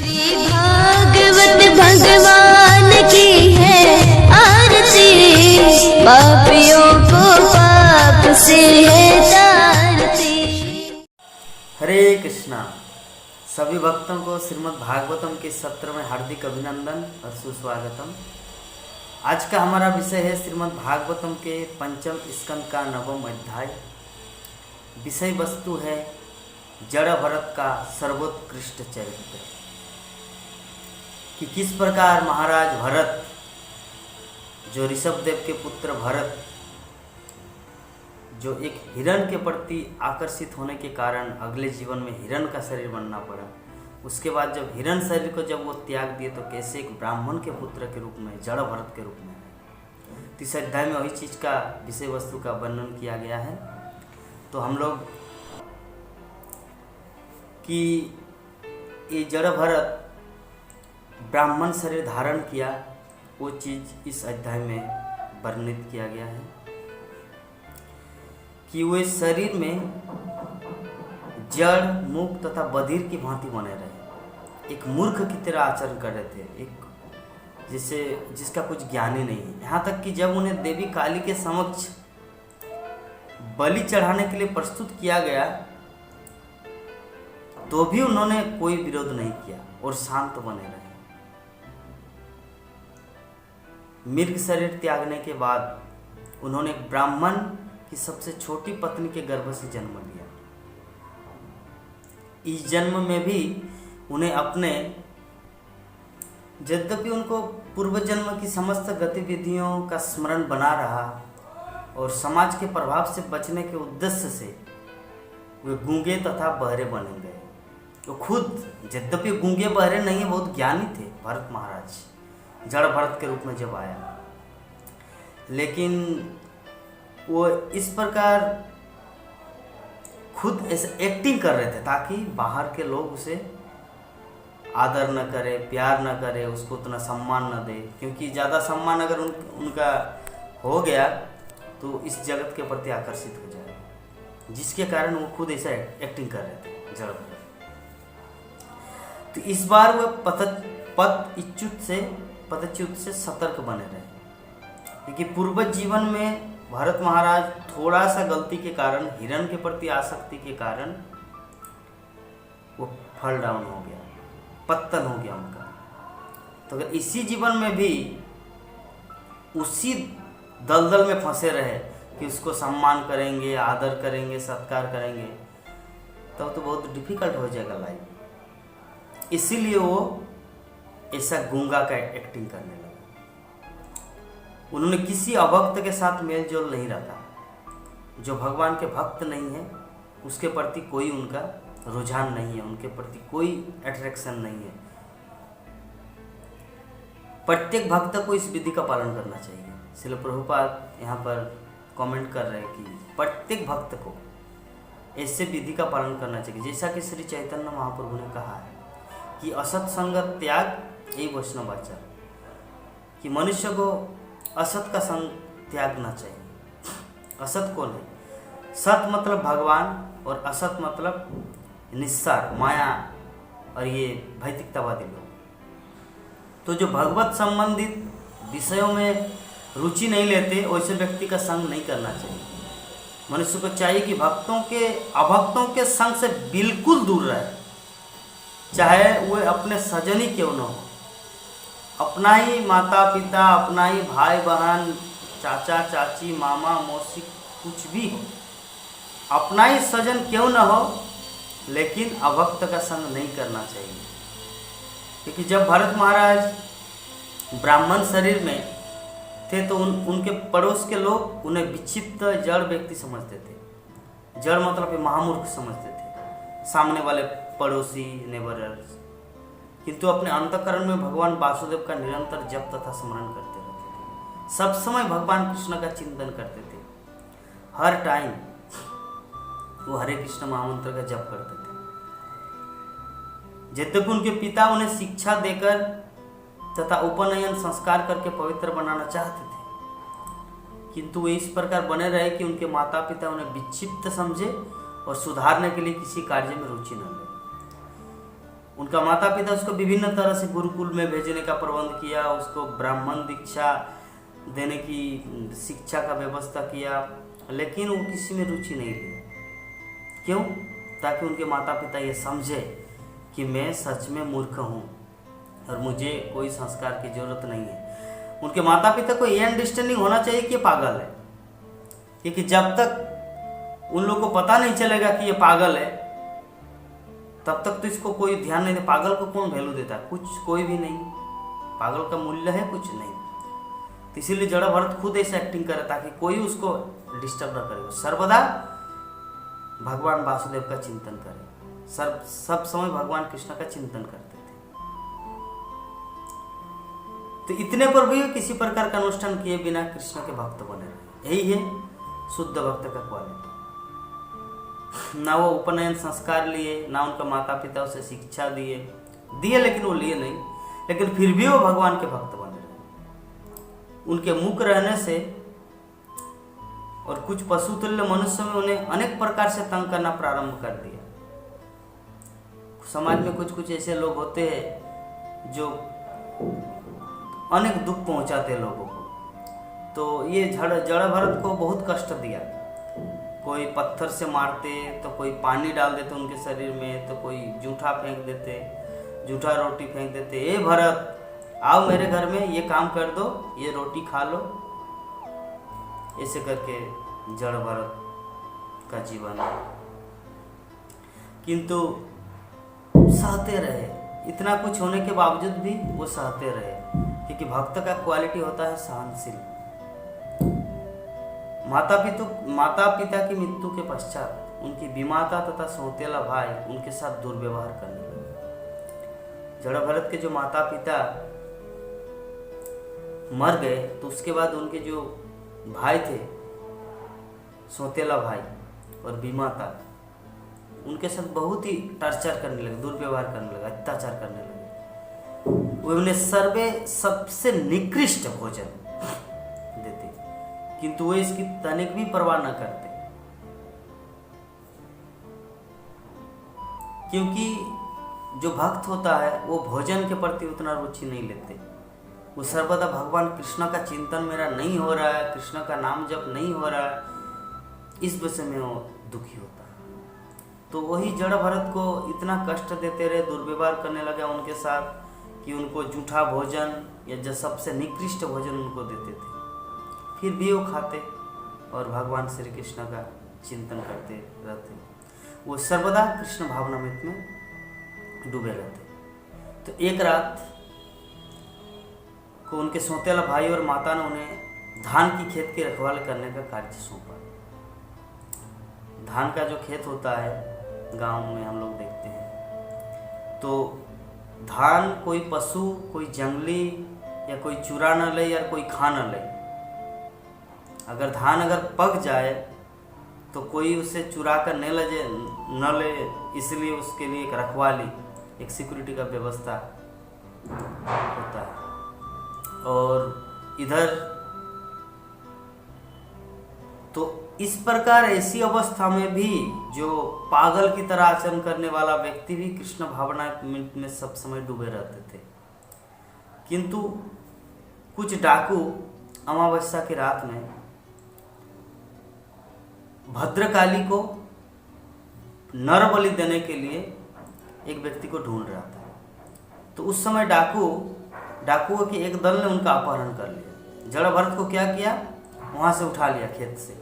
श्री भागवत भगवान की है आरती, पापियों को पाप से है तारती। हरे कृष्णा। सभी भक्तों को श्रीमद् भागवतम के सत्र में हार्दिक अभिनंदन और सुस्वागतम। आज का हमारा विषय है श्रीमद् भागवतम के पंचम स्कंद का 9वां अध्याय। विषय वस्तु है जड़ भरत का सर्वोत्कृष्ट चरित्र, कि किस प्रकार महाराज भरत, जो ऋषभ देव के पुत्र भरत, जो एक हिरण के प्रति आकर्षित होने के कारण अगले जीवन में हिरण का शरीर बनना पड़ा। उसके बाद जब हिरण शरीर को जब वो त्याग दिए तो कैसे एक ब्राह्मण के पुत्र के रूप में, जड़ भरत के रूप में। तो इस अध्याय में वही चीज़ का विषय वस्तु का वर्णन किया गया है। तो हम लोग कि ये जड़ भरत ब्राह्मण शरीर धारण किया, वो चीज़ इस अध्याय में वर्णित किया गया है कि वो इस शरीर में जड़, मूक तथा बधिर की भांति बने रहे, एक मूर्ख की तरह आचरण कर रहे थे, एक जिसे जिसका कुछ ज्ञान ही नहीं है। यहाँ तक कि जब उन्हें देवी काली के समक्ष बलि चढ़ाने के लिए प्रस्तुत किया गया तो भी उन्होंने कोई विरोध नहीं किया और शांत बने रहे। मृग शरीर त्यागने के बाद उन्होंने एक ब्राह्मण की सबसे छोटी पत्नी के गर्भ से जन्म लिया। इस जन्म में भी उन्हें अपने, यद्यपि उनको पूर्व जन्म की समस्त गतिविधियों का स्मरण बना रहा और समाज के प्रभाव से बचने के उद्देश्य से वे गूंगे तथा बहरे बन गए। तो खुद यद्यपि गूंगे बहरे नहीं, बहुत ज्ञानी थे भरत महाराज, जड़ भरत के रूप में जब आया, लेकिन वो इस प्रकार खुद ऐसे एक्टिंग कर रहे थे ताकि बाहर के लोग उसे आदर न करे, प्यार न करे, उसको उतना सम्मान न दे, क्योंकि ज़्यादा सम्मान अगर उनका हो गया तो इस जगत के प्रति आकर्षित हो जाएगा, जिसके कारण वो खुद ऐसा एक्टिंग कर रहे थे जड़ भरत। तो इस बार वह पदच्युत से सतर्क बने रहे, क्योंकि पूर्व जीवन में भरत महाराज थोड़ा सा गलती के कारण, हिरण के प्रति आसक्ति के कारण वो फॉल डाउन हो गया, पतन हो गया उनका। तो अगर इसी जीवन में भी उसी दलदल में फंसे रहे कि उसको सम्मान करेंगे, आदर करेंगे, सत्कार करेंगे, तब तो बहुत डिफिकल्ट हो जाएगा लाइफ। इसीलिए वो ऐसा गूंगा का एक्टिंग करने लगा। उन्होंने किसी अभक्त के साथ मेल जोल नहीं रखा, जो भगवान के भक्त नहीं है उसके प्रति कोई उनका रुझान नहीं है, उनके प्रति कोई अट्रैक्शन नहीं है। प्रत्येक भक्त को इस विधि का पालन करना चाहिए। श्रील प्रभुपाद यहाँ पर कमेंट कर रहे हैं कि प्रत्येक भक्त को ऐसे विधि का पालन करना चाहिए, जैसा कि श्री चैतन्य महाप्रभु ने कहा है कि असत संगत त्याग यही वैष्णवाचार, कि मनुष्य को असत का संग त्यागना चाहिए। असत को नहीं, सत मतलब भगवान और असत मतलब निस्सार, माया और ये भौतिकतावादी लोग। तो जो भगवत संबंधित विषयों में रुचि नहीं लेते, वैसे व्यक्ति का संग नहीं करना चाहिए। मनुष्य को चाहिए कि अभक्तों के संग से बिल्कुल दूर रहे, चाहे वो अपने सजन ही क्यों न हो, अपना ही माता पिता, अपना ही भाई बहन, चाचा चाची, मामा मौसी, कुछ भी हो, अपना ही सजन क्यों न हो, लेकिन अभक्त का संग नहीं करना चाहिए। क्योंकि जब भरत महाराज ब्राह्मण शरीर में थे तो उनके पड़ोस के लोग उन्हें विक्षिप्त जड़ व्यक्ति समझते थे। जड़ मतलब महामूर्ख समझते थे, सामने वाले पड़ोसी, नेबरर्स। किंतु अपने अंतःकरण में भगवान वासुदेव का निरंतर जप तथा स्मरण करते रहते थे, सब समय भगवान कृष्ण का चिंतन करते थे। हर टाइम वो हरे कृष्ण महामंत्र का जप करते थे। यद्यपि उनके पिता उन्हें शिक्षा देकर तथा उपनयन संस्कार करके पवित्र बनाना चाहते थे, किंतु वे इस प्रकार बने रहे कि उनके माता पिता उन्हें विक्षिप्त समझे और सुधारने के लिए किसी कार्य में रुचि न ले। उनका माता पिता उसको विभिन्न तरह से गुरुकुल में भेजने का प्रबंध किया, उसको ब्राह्मण दीक्षा देने की शिक्षा का व्यवस्था किया, लेकिन वो किसी में रुचि नहीं ली। क्यों? ताकि उनके माता पिता ये समझे कि मैं सच में मूर्ख हूँ और मुझे कोई संस्कार की जरूरत नहीं है। उनके माता पिता को ये अंडरस्टैंडिंग होना चाहिए कि ये पागल है, क्योंकि जब तक उन लोगों को पता नहीं चलेगा कि ये पागल है तब तक तो इसको कोई ध्यान नहीं दे। पागल को कौन वैल्यू देता है? कुछ, कोई भी नहीं। पागल का मूल्य है कुछ नहीं। तो इसीलिए जड़ा भरत खुद ऐसे एक्टिंग करे ताकि कोई उसको डिस्टर्ब न करे। सर्वदा भगवान वासुदेव का चिंतन करे, सब समय भगवान कृष्ण का चिंतन करते थे। तो इतने पर भी किसी प्रकार का अनुष्ठान किए बिना कृष्ण के भक्त बने रहे। यही है शुद्ध भक्त का क्वालिटी। ना वो उपनयन संस्कार लिए, ना उनका माता पिता उसे शिक्षा दिए लेकिन वो लिए नहीं, लेकिन फिर भी वो भगवान के भक्त बने रहे। उनके मुख रहने से और कुछ पशु तुल्य मनुष्य में उन्हें अनेक प्रकार से तंग करना प्रारंभ कर दिया। समाज में कुछ ऐसे लोग होते हैं जो अनेक दुख पहुंचाते लोगों को। तो ये जड़ भरत को बहुत कष्ट दिया। कोई पत्थर से मारते, तो कोई पानी डाल देते उनके शरीर में, तो कोई जूठा फेंक देते, जूठा रोटी फेंक देते। ए भरत, आओ मेरे घर में, ये काम कर दो, ये रोटी खा लो। ऐसे करके जड़ भरत का जीवन, किंतु सहते रहे। इतना कुछ होने के बावजूद भी वो सहते रहे, क्योंकि भक्त का क्वालिटी होता है सहनशील। माता पिता की मृत्यु के पश्चात उनकी विमाता तथा सौतेला भाई उनके साथ दुर्व्यवहार करने लगे। जड़ भरत के जो माता पिता मर गए, तो उसके बाद उनके जो भाई थे, सौतेला भाई और विमाता, उनके साथ बहुत ही टॉर्चर करने लगे, दुर्व्यवहार करने लगे, अत्याचार करने लगे। वो उन्हें सबसे निकृष्ट भोजन देते, किंतु वो इसकी तनिक भी परवाह न करते, क्योंकि जो भक्त होता है वो भोजन के प्रति उतना रुचि नहीं लेते। वो सर्वदा भगवान कृष्ण का चिंतन मेरा नहीं हो रहा है, कृष्ण का नाम जप नहीं हो रहा है, इस वजह में वो दुखी होता है। तो वही जड़ भरत को इतना कष्ट देते रहे, दुर्व्यवहार करने लगा उनके साथ, कि उनको जूठा भोजन या जो सबसे निकृष्ट भोजन उनको देते थे, फिर भी वो खाते और भगवान श्री कृष्ण का चिंतन करते रहते। वो सर्वदा कृष्ण भावनामृत में डूबे रहते। तो एक रात को उनके सौतेला भाई और माता ने उन्हें धान की खेत की रखवाली करने का कार्य सौंपा। धान का जो खेत होता है गांव में हम लोग देखते हैं, तो धान कोई पशु, कोई जंगली या कोई चुरा न ले या कोई खा न ले। अगर धान अगर पक जाए तो कोई उसे चुरा कर न ले, इसलिए उसके लिए एक रखवाली, एक सिक्योरिटी का व्यवस्था होता है। और इधर तो इस प्रकार ऐसी अवस्था में भी जो पागल की तरह आचरण करने वाला व्यक्ति भी कृष्ण भावना में सब समय डूबे रहते थे। किंतु कुछ डाकू अमावस्या की रात में भद्रकाली को नर बलि देने के लिए एक व्यक्ति को ढूंढ रहा था। तो उस समय डाकुओं के एक दल ने उनका अपहरण कर लिया। जड़ भरत को क्या किया, वहां से उठा लिया खेत से,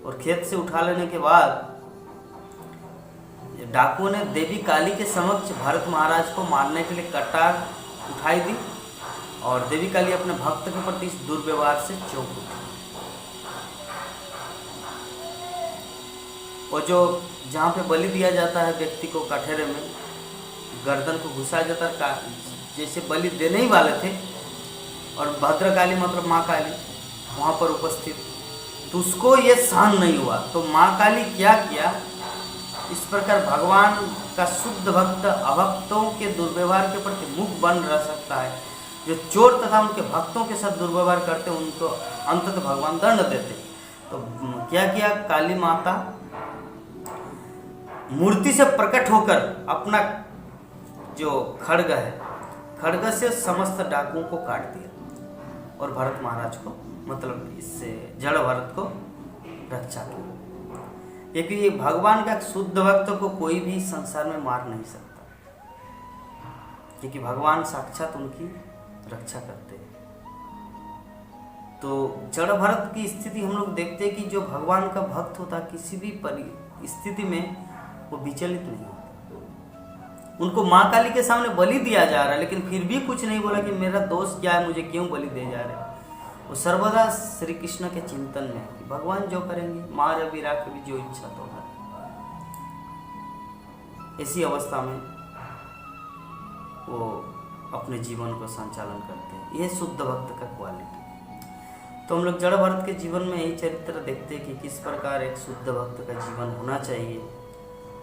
और खेत से उठा लेने के बाद डाकुओं ने देवी काली के समक्ष भरत महाराज को मारने के लिए कटार उठाई दी, और देवी काली अपने भक्त के प्रति इस दुर्व्यवहार से चौंक उठी। और जो जहाँ पे बलि दिया जाता है व्यक्ति को कठेरे में गर्दन को घुसाया जाता है, जैसे बलि देने ही वाले थे, और भद्रकाली मतलब माँ काली वहाँ पर उपस्थित, तो उसको ये सहन नहीं हुआ। तो माँ काली क्या किया, इस प्रकार भगवान का शुद्ध भक्त अभक्तों के दुर्व्यवहार के प्रति मुख बन रह सकता है। जो चोर तथा उनके भक्तों के साथ दुर्व्यवहार करते उनको अंततः भगवान दंड देते। तो क्या किया, काली माता मूर्ति से प्रकट होकर अपना जो खड्ग है, खड्ग से समस्त डाकुओं को काट दिया और भरत महाराज को, मतलब इससे जड़ भरत को रक्षा की। क्योंकि ये भगवान का शुद्ध भक्त को कोई भी संसार में मार नहीं सकता, क्योंकि भगवान साक्षात उनकी रक्षा करते हैं। तो जड़ भरत की स्थिति हम लोग देखते हैं कि जो भगवान का भक्त होता है किसी भी परिस्थिति में वो विचलित नहीं होता। उनको माँ काली के सामने बलि दिया जा रहा है, लेकिन फिर भी कुछ नहीं बोला कि मेरा दोष क्या है, मुझे क्यों बलि दिए जा रहे हैं। वो सर्वदा श्री कृष्ण के चिंतन में है कि भगवान जो करेंगे, मार अबीरा की भी जो इच्छा तो है। ऐसी अवस्था में वो अपने जीवन को संचालन करते हैं। यह शुद्ध भक्त का क्वालिटी। तो हम लोग जड़ भरत के जीवन में यही चरित्र देखते हैं कि किस प्रकार एक शुद्ध भक्त का जीवन होना चाहिए।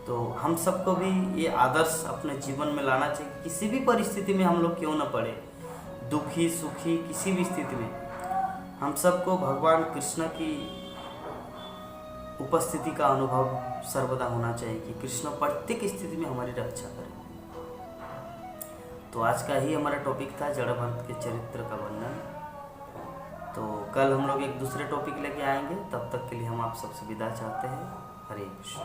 तो हम सबको भी ये आदर्श अपने जीवन में लाना चाहिए। किसी भी परिस्थिति में हम लोग क्यों न पड़े, दुखी सुखी किसी भी स्थिति में, हम सबको भगवान कृष्ण की उपस्थिति का अनुभव सर्वदा होना चाहिए कि कृष्ण प्रत्येक स्थिति में हमारी रक्षा करें। तो आज का ही हमारा टॉपिक था जड़ भरत के चरित्र का वर्णन। तो कल हम लोग एक दूसरे टॉपिक लेके आएंगे। तब तक के लिए हम आप सबसे विदा चाहते हैं। हरे कृष्ण।